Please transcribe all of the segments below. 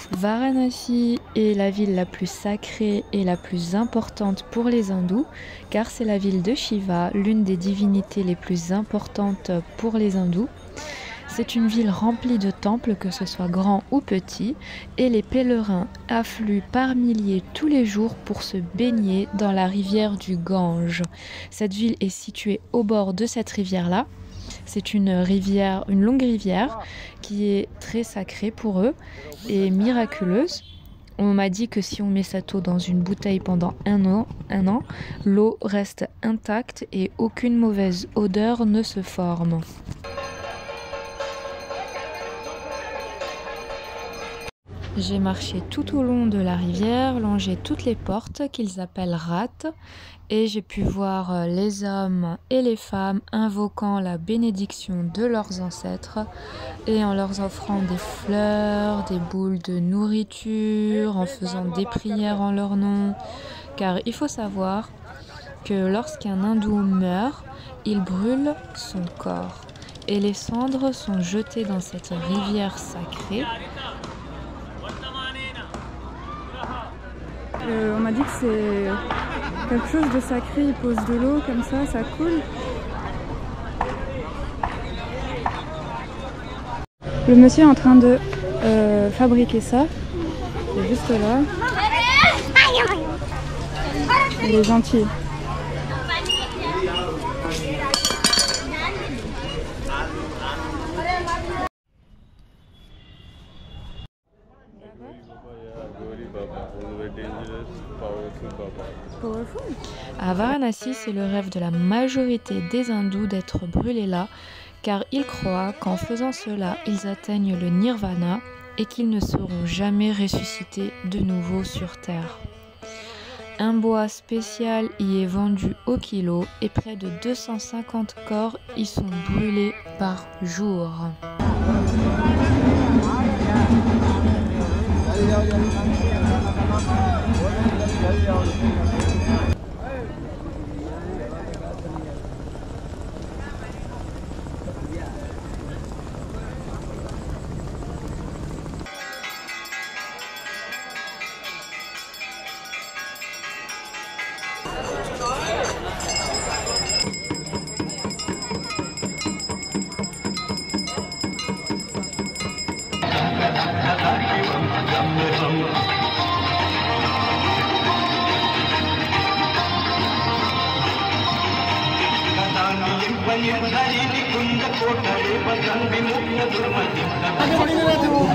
Varanasi est la ville la plus sacrée et la plus importante pour les hindous, car c'est la ville de Shiva, l'une des divinités les plus importantes pour les hindous. C'est une ville remplie de temples, que ce soit grands ou petits, et les pèlerins affluent par milliers tous les jours pour se baigner dans la rivière du Gange. Cette ville est située au bord de cette rivière-là. C'est une rivière, une longue rivière qui est très sacrée pour eux et miraculeuse. On m'a dit que si on met cette eau dans une bouteille pendant un an, l'eau reste intacte et aucune mauvaise odeur ne se forme. J'ai marché tout au long de la rivière, longé toutes les portes qu'ils appellent rats, et j'ai pu voir les hommes et les femmes invoquant la bénédiction de leurs ancêtres et en leur offrant des fleurs, des boules de nourriture, en faisant des prières en leur nom. Car il faut savoir que lorsqu'un hindou meurt, il brûle son corps et les cendres sont jetées dans cette rivière sacrée. On m'a dit que c'est quelque chose de sacré, ils posent de l'eau comme ça coule. Le monsieur est en train de fabriquer ça, il est juste là. Il est gentil. À Varanasi, c'est le rêve de la majorité des hindous d'être brûlés là, car ils croient qu'en faisant cela, ils atteignent le nirvana et qu'ils ne seront jamais ressuscités de nouveau sur terre. Un bois spécial y est vendu au kilo et près de 250 corps y sont brûlés par jour.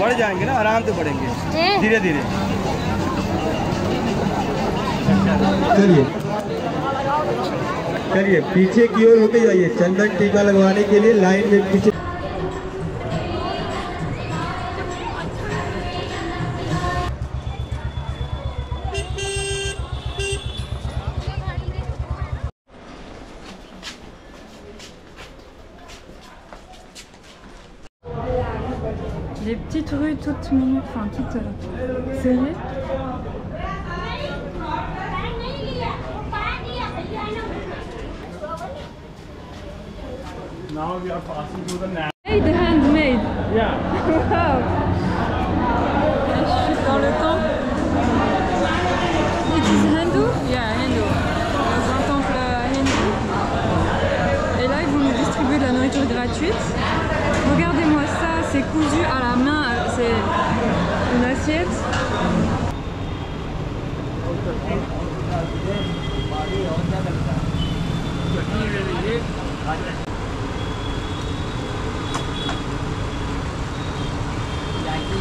बढ़ जाएंगे ना, आराम से बढ़ेंगे, धीरे धीरे। चलिए चलिए पीछे की ओर होते जाइए, चंदन टीका लगवाने के लिए लाइन में पीछे। Les petites rues toutes minutes, enfin toutes serrées. Now we are passing through the land. Made, handmade. Yeah. Wow. Je suis dans le temps. It is Hindu? Yeah, Hindu. Dans un temple hindou. Et là, ils vont nous distribuer de la nourriture gratuite. Regardez-moi ça, c'est cousu à la main, c'est une assiette.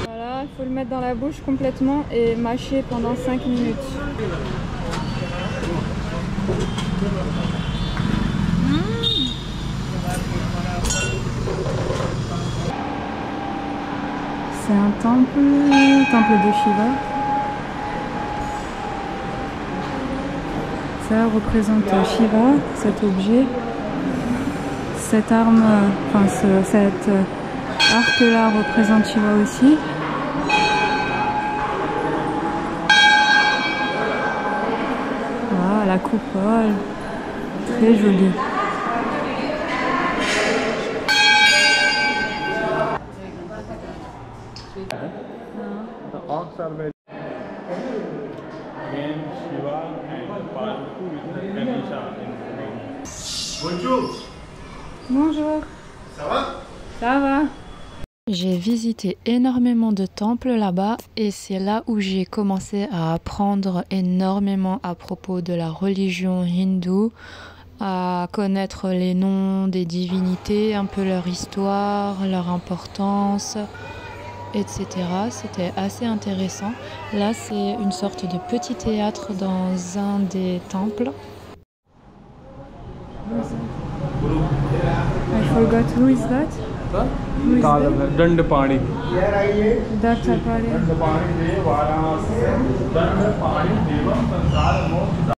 Voilà, il faut le mettre dans la bouche complètement et mâcher pendant 5 minutes. C'est un temple de Shiva. Ça représente Shiva, cet objet. Cette arme, enfin cet arc-là représente Shiva aussi. Ah, la coupole, très jolie. hawks are very. Again, Shiva and Parvati with Ganesha in green. Bonjour. Bonjour. Ça va? Ça va? J'ai visité énormément de temples là-bas et c'est là où j'ai commencé à apprendre énormément à propos de la religion hindoue, à connaître les noms des divinités, un peu leur histoire, leur importance, etc. C'était assez intéressant. Là, c'est une sorte de petit théâtre dans un des temples. I forgot, who is that? Who is that? Dandapani. Dattapani. Dandapani de Varanasi. Dandapani devam sansar moksha.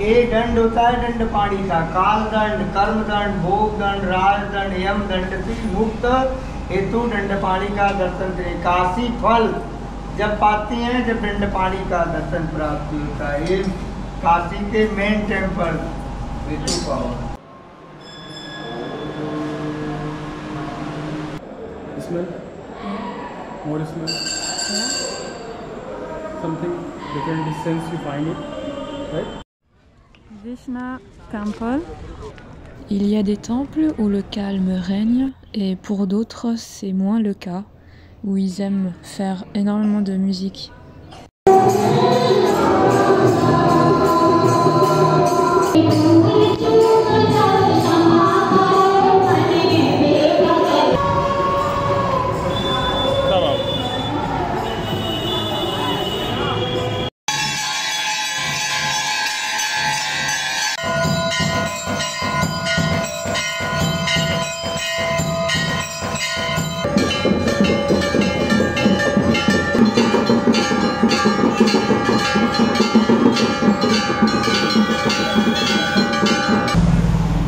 एक दंड होता है दंड पाणी का, काल दंड, कर्म दंड, भोग दंड, राज दंड, यम दंड से मुक्त हेतु दंड पाणी का दर्शन करें। काशी फल जब पाते हैं जब दंड पाणी का दर्शन प्राप्त होता है। ये काशी के मेन टेम्पल हेतु पाओ। Smell? More smell? Something different sense you find it, right? Vishnu Temple. Il y a des temples où le calme règne et pour d'autres c'est moins le cas, où ils aiment faire énormément de musique.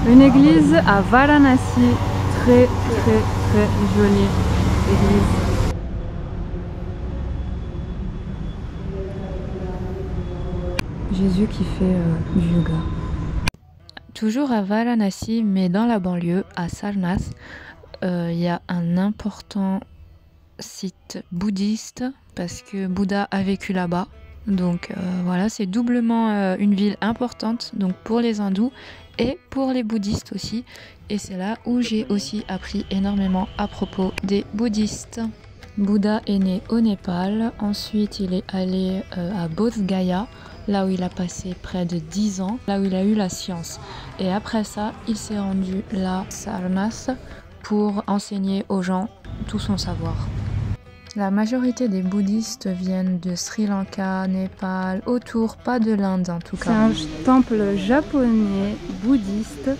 Une église à Varanasi, très jolie église. Jésus qui fait du yoga. Toujours à Varanasi, mais dans la banlieue, à Sarnath, il y a un important site bouddhiste parce que Bouddha a vécu là-bas. Donc voilà, c'est doublement une ville importante donc pour les hindous et pour les bouddhistes aussi. Et c'est là où j'ai aussi appris énormément à propos des bouddhistes. Bouddha est né au Népal, ensuite il est allé à Bodh Gaya, là où il a passé près de 10 ans, là où il a eu la science. Et après ça, il s'est rendu là, à Sarnath, pour enseigner aux gens tout son savoir. La majorité des bouddhistes viennent de Sri Lanka, Népal, autour, pas de l'Inde en tout cas. C'est un temple japonais bouddhiste.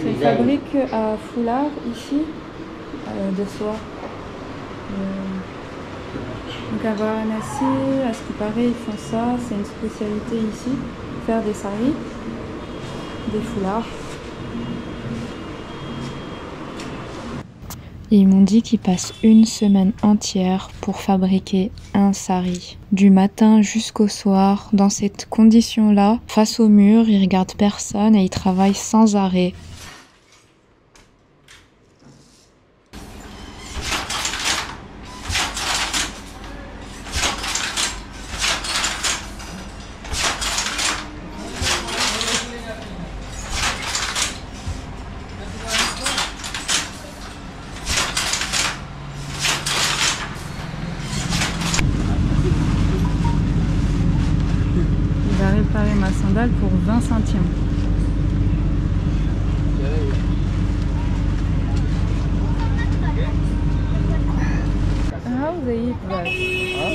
C'est une fabrique à foulard ici, de soie. Donc à Varanasi, à ce qui paraît, ils font ça, c'est une spécialité ici, faire des saris, des foulards. Ils m'ont dit qu'ils passent une semaine entière pour fabriquer un sari. Du matin jusqu'au soir, dans cette condition-là, face au mur, ils regardent personne et ils travaillent sans arrêt. Réparer ma sandale pour 20 centimes. How they eat that?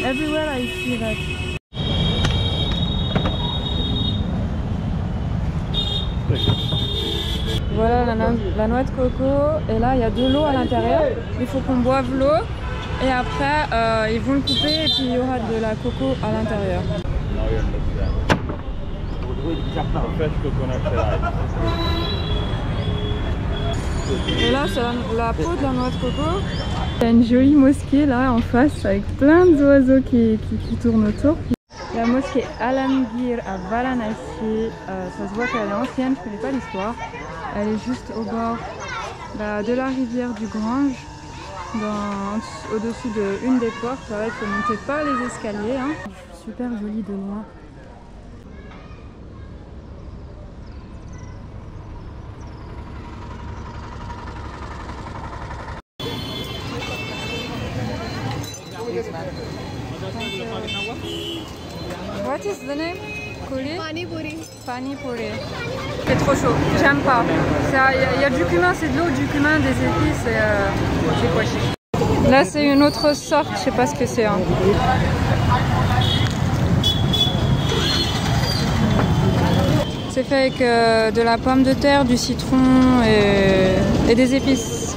Everywhere I see that. Voilà la noix de coco et là il y a de l'eau à l'intérieur. Il faut qu'on boive l'eau et après ils vont le couper et puis il y aura de la coco à l'intérieur. Fresh coconut. Et là c'est la peau de la noix de coco. Il y a une jolie mosquée là en face avec plein d'oiseaux qui tournent autour. Il y La mosquée Alamgir à Varanasi, ça se voit qu'elle est ancienne, je ne connais pas l'histoire. Elle est juste au bord de la rivière du Grange, au-dessus d'une des portes. Voilà, il faut monter par les escaliers. Hein. Super jolie de loin. What is the name? Kuli? Pani puri. Pani puri. C'est trop chaud, j'aime pas. Il y a du cumin, c'est de l'eau, du cumin, des épices et c'est quoi chic. Là c'est une autre sorte, je sais pas ce que c'est. Hein. C'est fait avec de la pomme de terre, du citron et des épices.